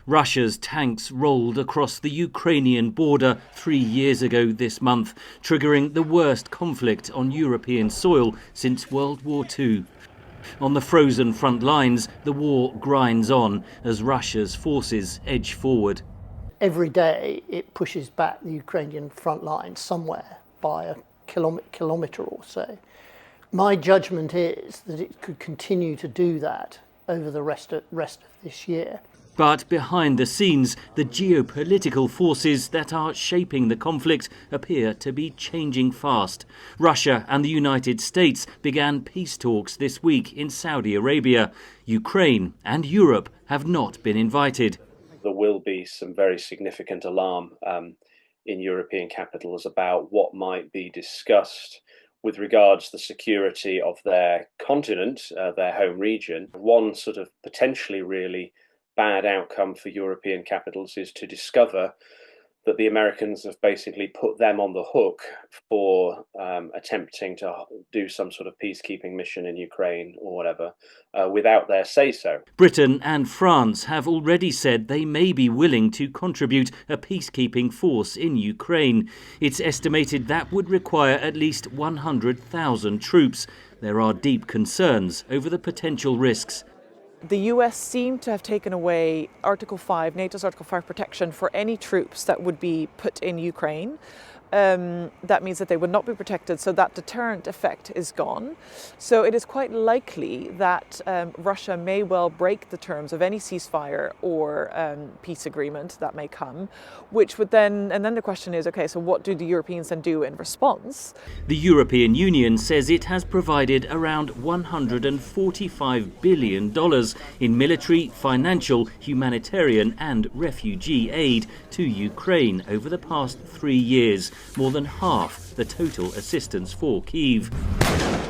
Russia's tanks rolled across the Ukrainian border 3 years ago this month, triggering the worst conflict on European soil since World War II. On the frozen front lines, the war grinds on as Russia's forces edge forward. Every day it pushes back the Ukrainian front line somewhere by a kilometre or so. My judgment is that it could continue to do that over the rest of this year. But behind the scenes, the geopolitical forces that are shaping the conflict appear to be changing fast. Russia and the United States began peace talks this week in Saudi Arabia. Ukraine and Europe have not been invited. There will be some very significant alarm in European capitals about what might be discussed with regards to the security of their continent, their home region. One sort of potentially really bad outcome for European capitals is to discover that the Americans have basically put them on the hook for attempting to do some sort of peacekeeping mission in Ukraine or whatever without their say-so. Britain and France have already said they may be willing to contribute a peacekeeping force in Ukraine. It's estimated that would require at least 100,000 troops. There are deep concerns over the potential risks. The US seemed to have taken away Article 5, NATO's Article 5 protection for any troops that would be put in Ukraine. That means that they would not be protected, so that deterrent effect is gone. So it is quite likely that Russia may well break the terms of any ceasefire or peace agreement that may come, which would then, and then the question is, okay, so what do the Europeans then do in response? The European Union says it has provided around $145 billion in military, financial, humanitarian and refugee aid to Ukraine over the past 3 years, more than half the total assistance for Kyiv.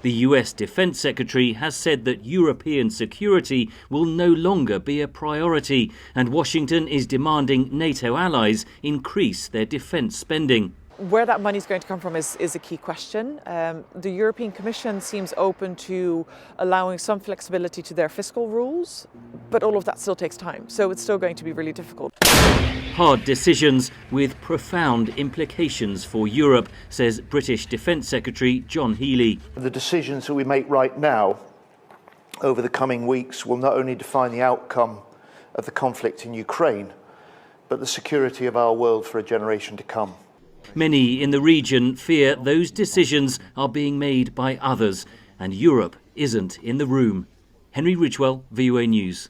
The US Defense Secretary has said that European security will no longer be a priority, and Washington is demanding NATO allies increase their defense spending. Where that money is going to come from is a key question. The European Commission seems open to allowing some flexibility to their fiscal rules, but all of that still takes time, so it's still going to be really difficult. Hard decisions with profound implications for Europe, says British Defence Secretary John Healey. The decisions that we make right now over the coming weeks will not only define the outcome of the conflict in Ukraine, but the security of our world for a generation to come. Many in the region fear those decisions are being made by others, and Europe isn't in the room. Henry Ridgwell, VOA News.